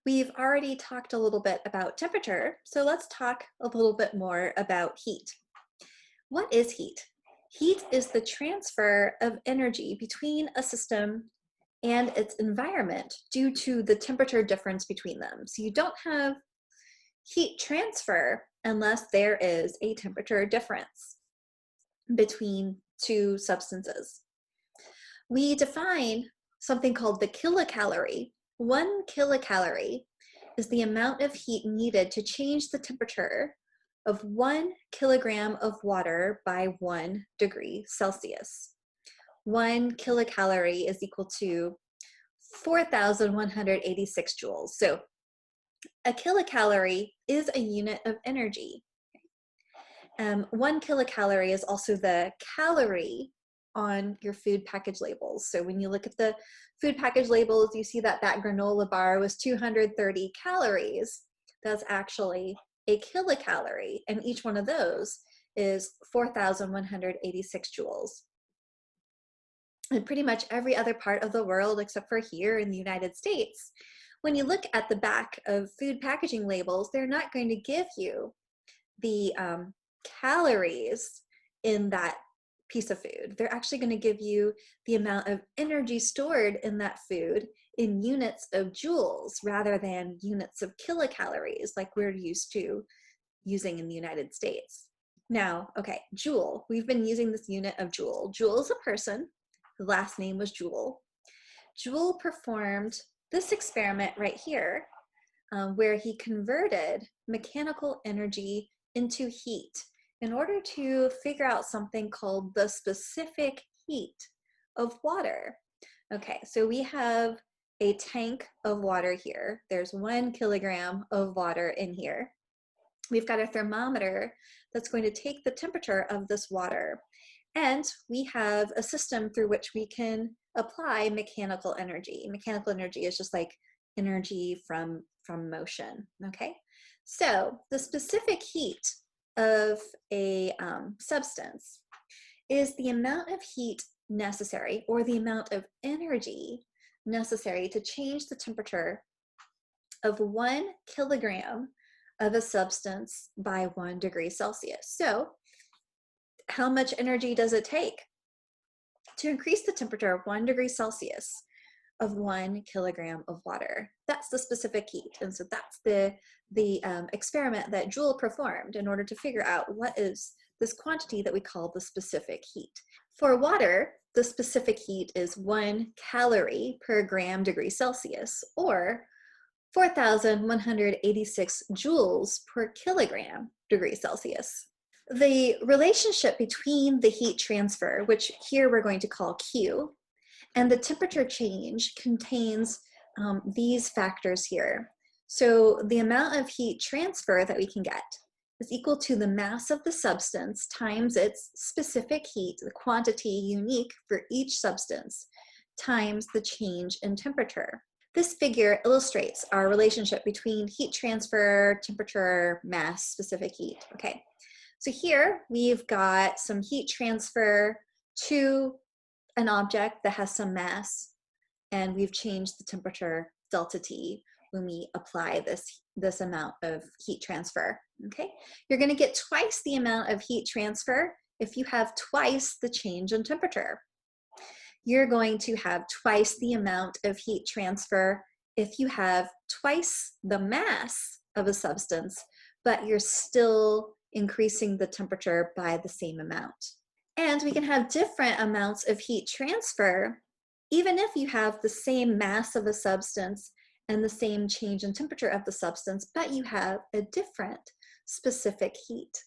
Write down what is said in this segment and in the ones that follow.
We've already talked a little bit about temperature, so let's talk a little bit more about heat. What is heat? Heat is the transfer of energy between a system and its environment due to the temperature difference between them. So you don't have heat transfer unless there is a temperature difference between two substances. We define something called the kilocalorie. 1 kilocalorie is the amount of heat needed to change the temperature of 1 kilogram of water by 1 degree Celsius. 1 kilocalorie is equal to 4,186 joules. So a kilocalorie is a unit of energy. 1 kilocalorie is also the calorie on your food package labels. So when you look at the food package labels, you see that that granola bar was 230 calories. That's actually a kilocalorie, and each one of those is 4,186 joules. And pretty much every other part of the world, except for here in the United States, when you look at the back of food packaging labels, they're not going to give you the calories in that piece of food. They're actually going to give you the amount of energy stored in that food in units of joules rather than units of kilocalories like we're used to using in the United States. Now, okay, joule. We've been using this unit of joule. Joule is a person. The last name was Joule. Joule performed this experiment right here where he converted mechanical energy into heat in order to figure out something called the specific heat of water. Okay, so we have a tank of water here. There's 1 kilogram of water in here. We've got a thermometer that's going to take the temperature of this water. And we have a system through which we can apply mechanical energy. Mechanical energy is just like energy from motion, okay? So the specific heat of a substance is the amount of heat necessary or the amount of energy necessary to change the temperature of 1 kilogram of a substance by 1 degree Celsius. So how much energy does it take to increase the temperature of 1 degree Celsius of 1 kilogram of water? That's the specific heat. And so that's the experiment that Joule performed in order to figure out what is this quantity that we call the specific heat. For water, the specific heat is 1 calorie per gram degree Celsius, or 4,186 joules per kilogram degree Celsius. The relationship between the heat transfer, which here we're going to call Q, and the temperature change contains these factors here. So the amount of heat transfer that we can get is equal to the mass of the substance times its specific heat, the quantity unique for each substance, times the change in temperature. This figure illustrates our relationship between heat transfer, temperature, mass, specific heat. Okay, so here we've got some heat transfer to an object that has some mass, and we've changed the temperature delta T when we apply this amount of heat transfer, okay? You're gonna get twice the amount of heat transfer if you have twice the change in temperature. You're going to have twice the amount of heat transfer if you have twice the mass of a substance, but you're still increasing the temperature by the same amount. And we can have different amounts of heat transfer even if you have the same mass of a substance and the same change in temperature of the substance, but you have a different specific heat.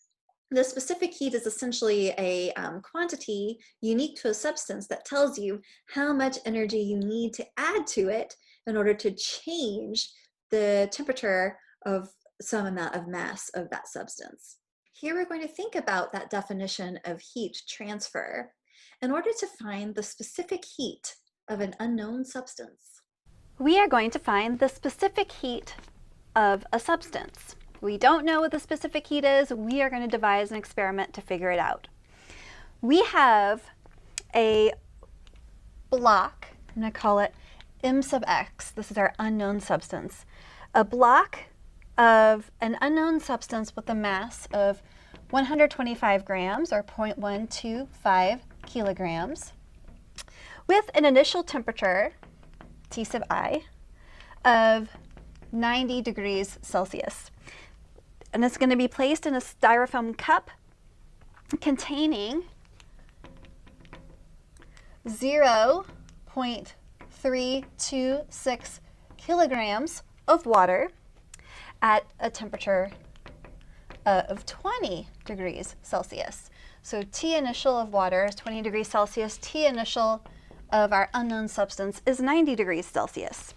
The specific heat is essentially a quantity unique to a substance that tells you how much energy you need to add to it in order to change the temperature of some amount of mass of that substance. Here we're going to think about that definition of heat transfer in order to find the specific heat of an unknown substance. We are going to find the specific heat of a substance. We don't know what the specific heat is. We are going to devise an experiment to figure it out. We have a block, I'm going to call it M sub x. This is our unknown substance a block of an unknown substance with a mass of 125 grams or 0.125 kilograms with an initial temperature, T sub I, of 90 degrees Celsius. And it's going to be placed in a styrofoam cup containing 0.326 kilograms of water at a temperature of 20 degrees Celsius. So T initial of water is 20 degrees Celsius. T initial of our unknown substance is 90 degrees Celsius.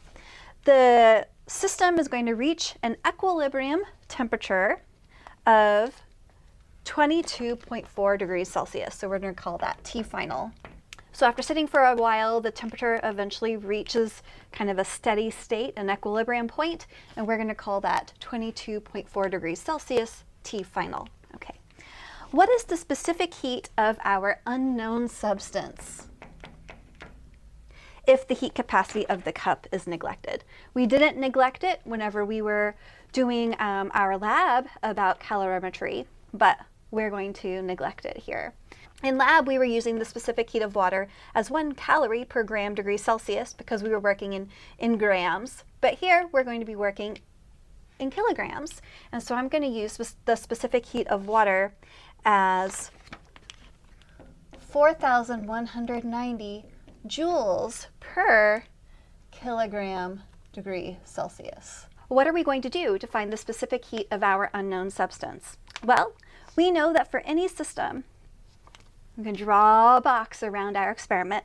The system is going to reach an equilibrium temperature of 22.4 degrees Celsius. So we're going to call that T final. So after sitting for a while, the temperature eventually reaches kind of a steady state, an equilibrium point, and we're going to call that 22.4 degrees Celsius, T final. Okay. What is the specific heat of our unknown substance if the heat capacity of the cup is neglected? We didn't neglect it whenever we were doing our lab about calorimetry, but we're going to neglect it here. In lab, we were using the specific heat of water as 1 calorie per gram degree Celsius because we were working in grams. But here, we're going to be working in kilograms. And so I'm going to use the specific heat of water as 4,190 joules per kilogram degree Celsius. What are we going to do to find the specific heat of our unknown substance? Well, we know that for any system, we can draw a box around our experiment.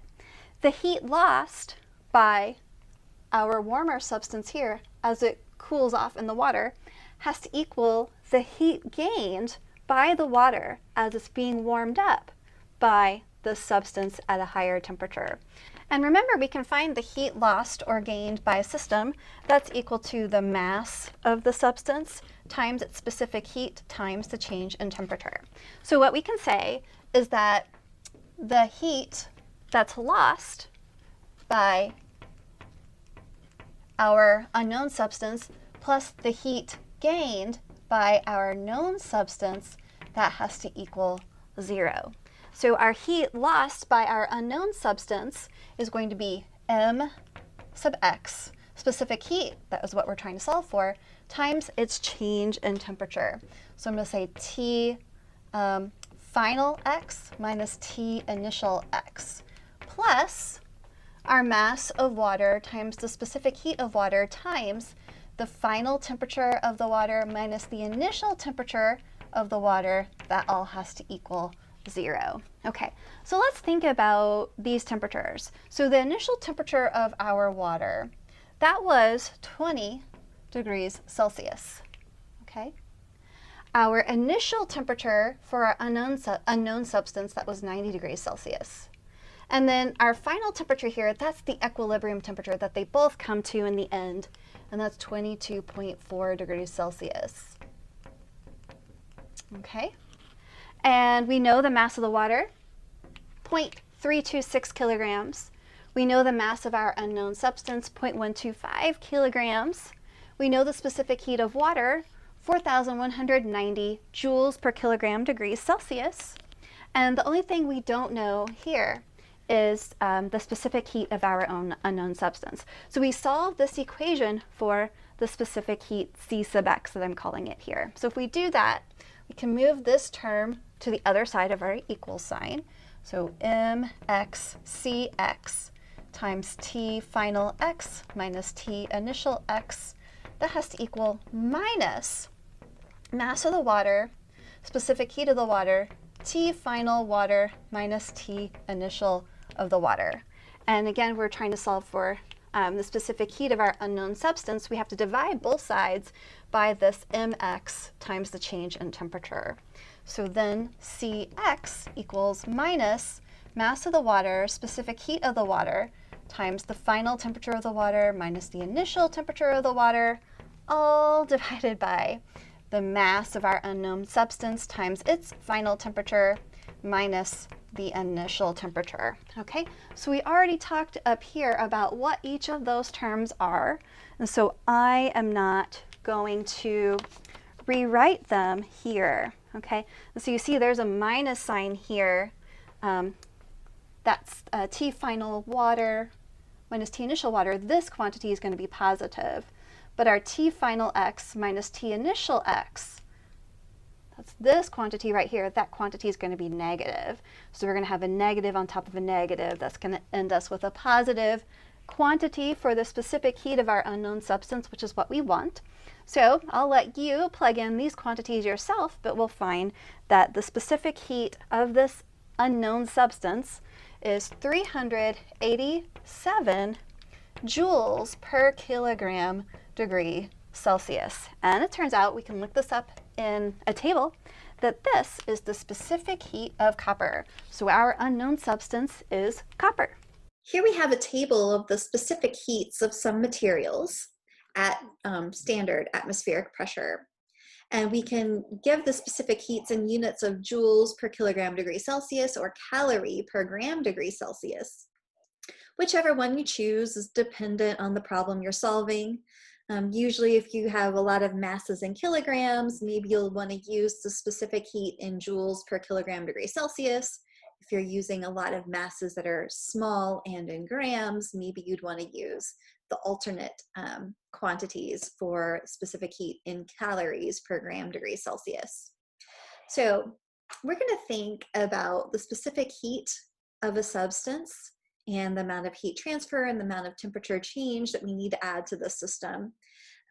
The heat lost by our warmer substance here as it cools off in the water has to equal the heat gained by the water as it's being warmed up by the substance at a higher temperature. And remember, we can find the heat lost or gained by a system that's equal to the mass of the substance times its specific heat times the change in temperature. So what we can say is that the heat that's lost by our unknown substance plus the heat gained by our known substance, that has to equal 0. So our heat lost by our unknown substance is going to be m sub x, specific heat, that was what we're trying to solve for, times its change in temperature. So I'm going to say T final x minus T initial x plus our mass of water times the specific heat of water times the final temperature of the water minus the initial temperature of the water. That all has to equal 0. Okay, so let's think about these temperatures. So the initial temperature of our water, that was 20 degrees Celsius. Okay. Our initial temperature for our unknown substance, that was 90 degrees Celsius. And then our final temperature here, that's the equilibrium temperature that they both come to in the end, and that's 22.4 degrees Celsius. Okay, and we know the mass of the water, 0.326 kilograms. We know the mass of our unknown substance, 0.125 kilograms. We know the specific heat of water, 4,190 joules per kilogram degrees Celsius. And the only thing we don't know here is the specific heat of our own unknown substance. So we solve this equation for the specific heat C sub x that I'm calling it here. So if we do that, we can move this term to the other side of our equal sign. So mxcx times T final x minus T initial x, that has to equal minus mass of the water, specific heat of the water, T final water minus T initial of the water. And again, we're trying to solve for the specific heat of our unknown substance. We have to divide both sides by this mx times the change in temperature. So then Cx equals minus mass of the water, specific heat of the water, times the final temperature of the water minus the initial temperature of the water, all divided by the mass of our unknown substance times its final temperature minus the initial temperature. Okay, so we already talked up here about what each of those terms are, and so I am not going to rewrite them here. Okay, and so you see there's a minus sign here. That's T final water minus T initial water. This quantity is going to be positive, but our T final X minus T initial X, that's this quantity right here, that quantity is going to be negative. So we're going to have a negative on top of a negative. That's going to end us with a positive quantity for the specific heat of our unknown substance, which is what we want. So I'll let you plug in these quantities yourself, but we'll find that the specific heat of this unknown substance is 387 joules per kilogram degree Celsius. And it turns out, we can look this up in a table, that this is the specific heat of copper. So our unknown substance is copper. Here we have a table of the specific heats of some materials at standard atmospheric pressure. And we can give the specific heats in units of joules per kilogram degree Celsius or calorie per gram degree Celsius. Whichever one you choose is dependent on the problem you're solving. Usually if you have a lot of masses in kilograms, maybe you'll want to use the specific heat in joules per kilogram degree Celsius. If you're using a lot of masses that are small and in grams, maybe you'd want to use the alternate quantities for specific heat in calories per gram degree Celsius. So we're going to think about the specific heat of a substance and the amount of heat transfer and the amount of temperature change that we need to add to the system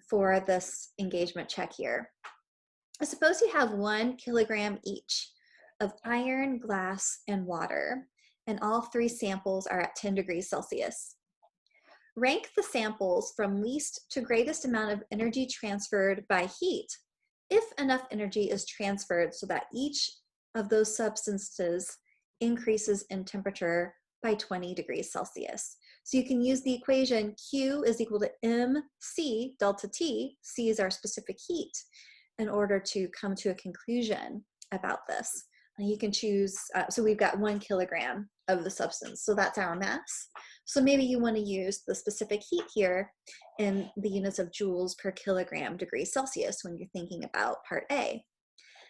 for this engagement check here. Suppose you have 1 kilogram each of iron, glass, and water, and all 3 samples are at 10 degrees Celsius. Rank the samples from least to greatest amount of energy transferred by heat, if enough energy is transferred so that each of those substances increases in temperature by 20 degrees Celsius. So you can use the equation Q is equal to mc delta T, C is our specific heat, in order to come to a conclusion about this. You can choose, so we've got 1 kilogram of the substance, so that's our mass. So maybe you want to use the specific heat here in the units of joules per kilogram degree Celsius when you're thinking about part A.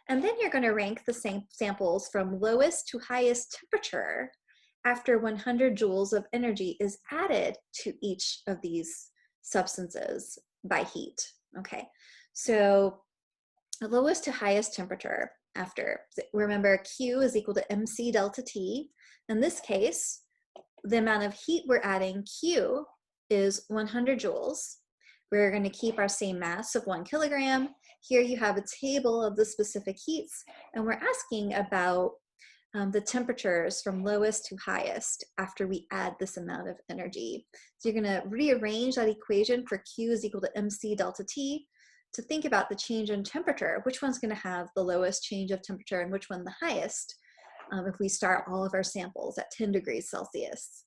And then you're going to rank the same samples from lowest to highest temperature after 100 joules of energy is added to each of these substances by heat. Okay, so lowest to highest temperature after, remember Q is equal to mc delta T. In this case, the amount of heat we're adding, Q, is 100 joules. We're going to keep our same mass of 1 kilogram. Here you have a table of the specific heats, and we're asking about the temperatures from lowest to highest after we add this amount of energy. So you're going to rearrange that equation for Q is equal to mc delta T to think about the change in temperature. Which one's going to have the lowest change of temperature and which one the highest if we start all of our samples at 10 degrees Celsius.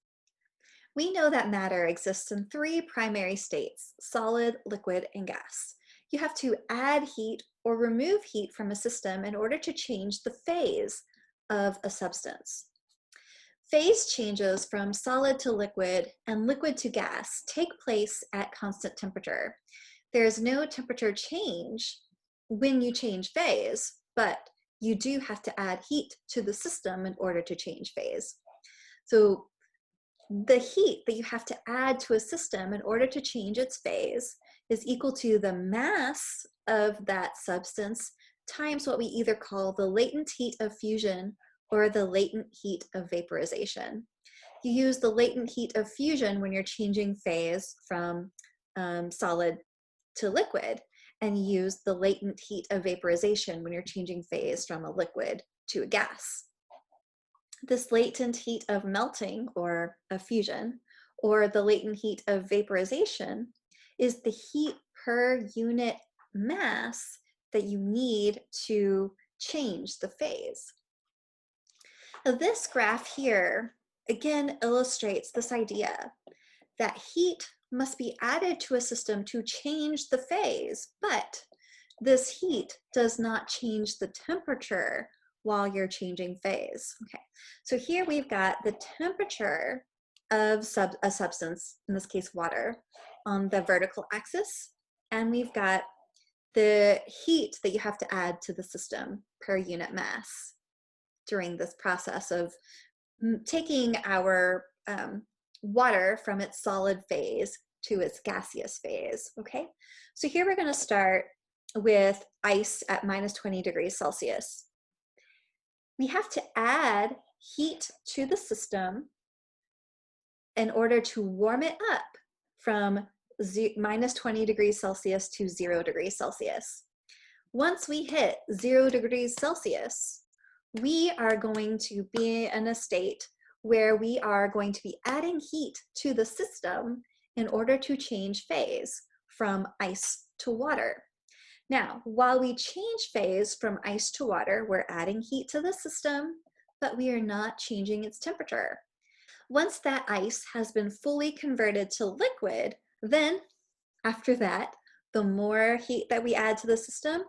We know that matter exists in 3 primary states: solid, liquid, and gas. You have to add heat or remove heat from a system in order to change the phase of a substance. Phase changes from solid to liquid and liquid to gas take place at constant temperature. There is no temperature change when you change phase, but you do have to add heat to the system in order to change phase. So the heat that you have to add to a system in order to change its phase is equal to the mass of that substance times what we either call the latent heat of fusion or the latent heat of vaporization. You use the latent heat of fusion when you're changing phase from solid to liquid, and you use the latent heat of vaporization when you're changing phase from a liquid to a gas. This latent heat of melting or of fusion, or the latent heat of vaporization, is the heat per unit mass that you need to change the phase. Now, this graph here again illustrates this idea that heat must be added to a system to change the phase, but this heat does not change the temperature while you're changing phase. Okay, so here we've got the temperature of a substance, in this case water, on the vertical axis, and we've got the heat that you have to add to the system per unit mass during this process of taking our water from its solid phase to its gaseous phase. Okay, so here we're going to start with ice at minus 20 degrees Celsius. We have to add heat to the system in order to warm it up from minus 20 degrees Celsius to 0 degrees Celsius. Once we hit 0 degrees Celsius, we are going to be in a state where we are going to be adding heat to the system in order to change phase from ice to water. Now, while we change phase from ice to water, we're adding heat to the system, but we are not changing its temperature. Once that ice has been fully converted to liquid, then after that, the more heat that we add to the system,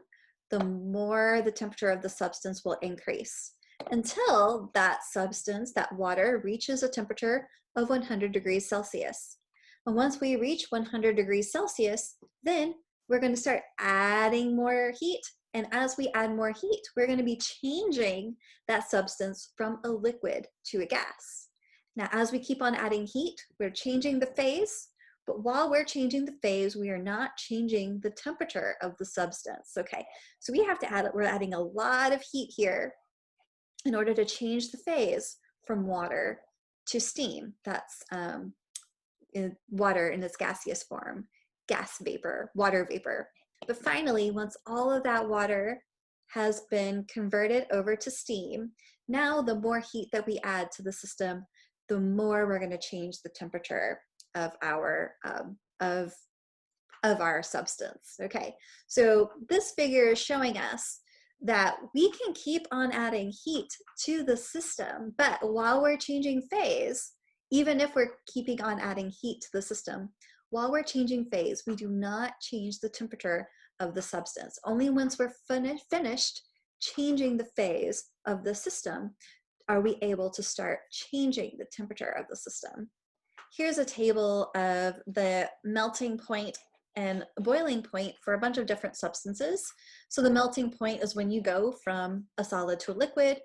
the more the temperature of the substance will increase until that substance, that water, reaches a temperature of 100 degrees Celsius. And once we reach 100 degrees Celsius, then we're going to start adding more heat. And as we add more heat, we're going to be changing that substance from a liquid to a gas. Now, as we keep on adding heat, we're changing the phase. But while we're changing the phase, we are not changing the temperature of the substance. Okay, so we have to add, we're adding a lot of heat here in order to change the phase from water to steam. That's water in its gaseous form, gas vapor, water vapor. But finally, once all of that water has been converted over to steam, now the more heat that we add to the system, the more we're going to change the temperature of our substance. Okay, so this figure is showing us that we can keep on adding heat to the system, but while we're changing phase, even if we're keeping on adding heat to the system, while we're changing phase, we do not change the temperature of the substance. Only once we're finished changing the phase of the system are we able to start changing the temperature of the system. Here's a table of the melting point and boiling point for a bunch of different substances. So the melting point is when you go from a solid to a liquid.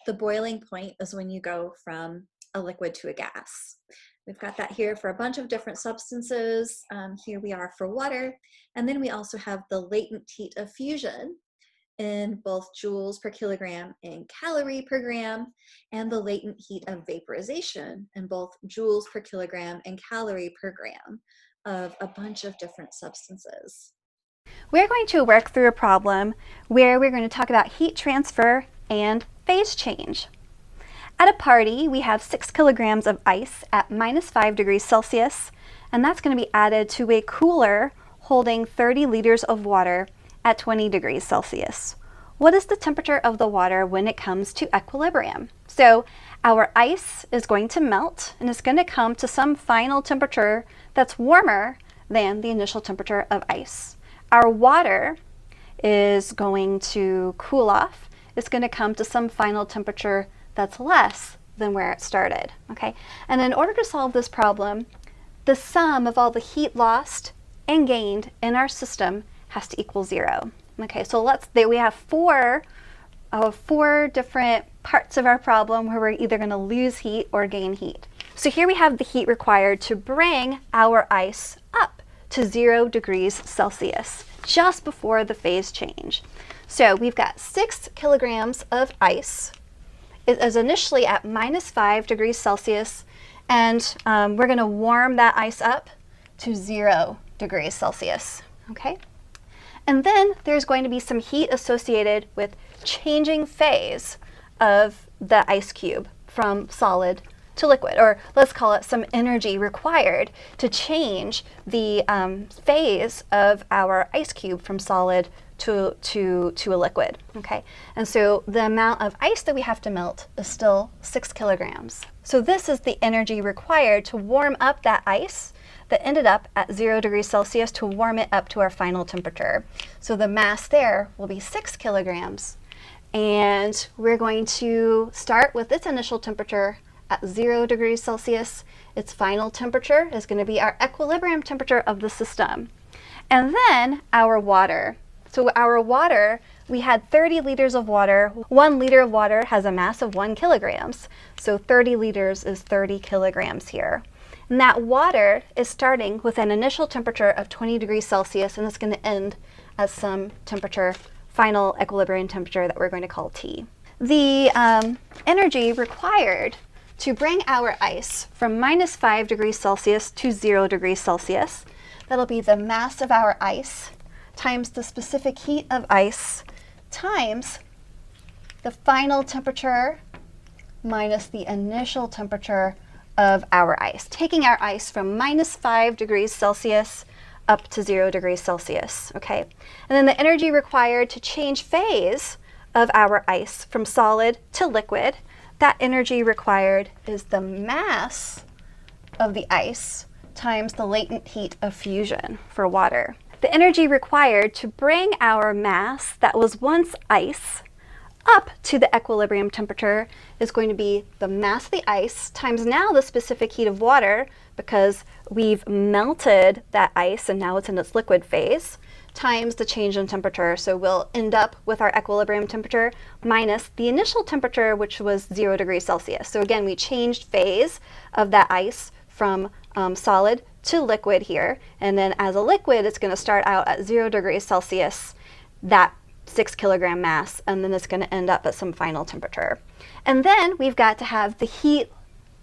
The boiling point is when you go from a liquid to a gas. We've got that here for a bunch of different substances. Here we are for water. And then we also have the latent heat of fusion in both joules per kilogram and calorie per gram, and the latent heat of vaporization in both joules per kilogram and calorie per gram of a bunch of different substances. We're going to work through a problem where we're going to talk about heat transfer and phase change. At a party, we have 6 kilograms of ice at minus 5 degrees Celsius, and that's going to be added to a cooler holding 30 liters of water at 20 degrees Celsius. What is the temperature of the water when it comes to equilibrium? So our ice is going to melt and it's going to come to some final temperature that's warmer than the initial temperature of ice. Our water is going to cool off. It's going to come to some final temperature that's less than where it started. Okay? And in order to solve this problem, the sum of all the heat lost and gained in our system has to equal 0. Okay, so we have four different parts of our problem where we're either going to lose heat or gain heat. So here we have the heat required to bring our ice up to 0 degrees Celsius just before the phase change. So we've got 6 kilograms of ice. It is initially at minus 5 degrees Celsius, and we're going to warm that ice up to 0 degrees Celsius. Okay? And then there's going to be some heat associated with changing phase of the ice cube from solid to liquid, or let's call it some energy required to change the phase of our ice cube from solid to a liquid. Okay, and so the amount of ice that we have to melt is still 6 kilograms. So this is the energy required to warm up that ice that ended up at 0 degrees Celsius to warm it up to our final temperature. So the mass there will be 6 kilograms. And we're going to start with its initial temperature at 0 degrees Celsius. Its final temperature is going to be our equilibrium temperature of the system. And then our water. So our water, we had 30 liters of water. 1 liter of water has a mass of 1 kilograms. So 30 liters is 30 kilograms here. And that water is starting with an initial temperature of 20 degrees Celsius, and it's going to end at some temperature, final equilibrium temperature that we're going to call T. The energy required to bring our ice from -5 degrees Celsius to 0 degrees Celsius, that'll be the mass of our ice times the specific heat of ice times the final temperature minus the initial temperature of our ice, taking our ice from -5 degrees Celsius up to 0 degrees Celsius, okay? And then the energy required to change phase of our ice from solid to liquid, that energy required is the mass of the ice times the latent heat of fusion for water. The energy required to bring our mass that was once ice up to the equilibrium temperature is going to be the mass of the ice times now the specific heat of water, because we've melted that ice and now it's in its liquid phase, times the change in temperature. So we'll end up with our equilibrium temperature minus the initial temperature, which was 0 degrees Celsius. So again, we changed phase of that ice from solid to liquid here. And then as a liquid, it's going to start out at 0 degrees Celsius, that 6 kilogram mass, and then it's going to end up at some final temperature. And then we've got to have the heat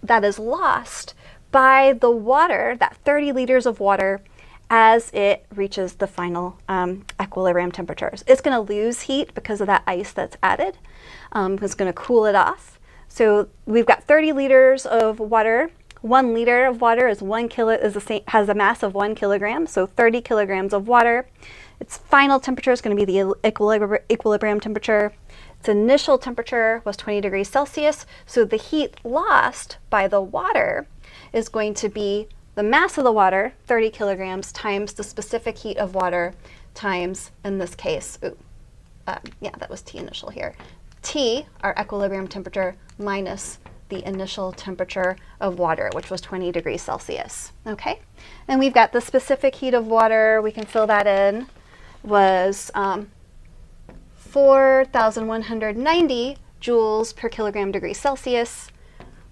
that is lost by the water, that 30 liters of water, as it reaches the final equilibrium temperatures. It's going to lose heat because of that ice that's added. It's going to cool it off. So we've got 30 liters of water. 1 liter of water is has a mass of 1 kilogram, so 30 kilograms of water. Its final temperature is going to be the equilibrium temperature. Its initial temperature was 20 degrees Celsius, so the heat lost by the water is going to be the mass of the water, 30 kilograms, times the specific heat of water, times, in this case, yeah, that was T initial here. T, our equilibrium temperature, minus the initial temperature of water, which was 20 degrees Celsius. Okay, and we've got the specific heat of water, we can fill that in, was 4,190 joules per kilogram degree Celsius.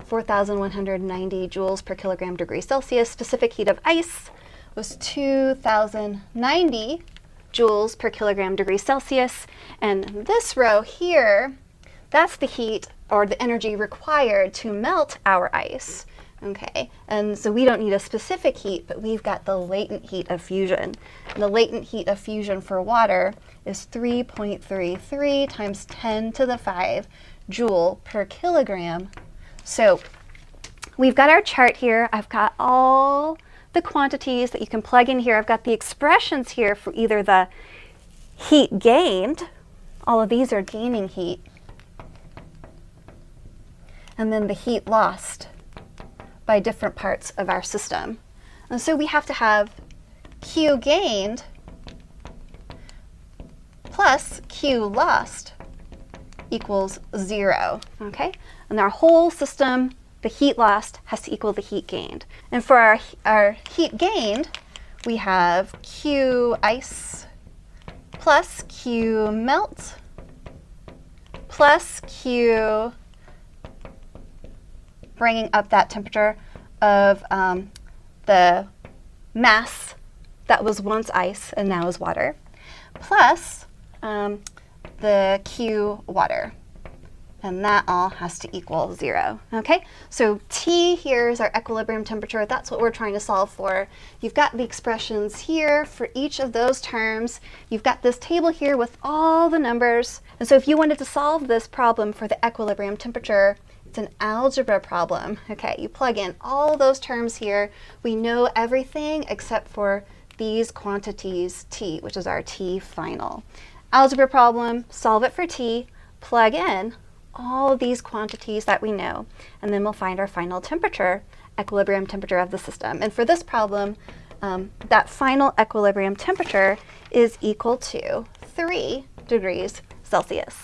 4,190 joules per kilogram degree Celsius. Specific heat of ice was 2,090 joules per kilogram degree Celsius. And this row here, that's the heat or the energy required to melt our ice. Okay, and so we don't need a specific heat, but we've got the latent heat of fusion. And the latent heat of fusion for water is 3.33 times 10 to the 5 joule per kilogram. So we've got our chart here. I've got all the quantities that you can plug in here. I've got the expressions here for either the heat gained, all of these are gaining heat, and then the heat lost by different parts of our system. And so we have to have Q gained plus Q lost equals 0, okay? And our whole system, the heat lost has to equal the heat gained. And for our heat gained, we have Q ice plus Q melt plus Q bringing up that temperature of the mass that was once ice and now is water, plus the Q water. And that all has to equal 0. Okay, so T here is our equilibrium temperature. That's what we're trying to solve for. You've got the expressions here for each of those terms. You've got this table here with all the numbers. And so if you wanted to solve this problem for the equilibrium temperature, it's an algebra problem. Okay, you plug in all those terms here. We know everything except for these quantities T, which is our T final. Algebra problem, solve it for T, plug in all of these quantities that we know, and then we'll find our final temperature, equilibrium temperature of the system. And for this problem, that final equilibrium temperature is equal to 3 degrees Celsius.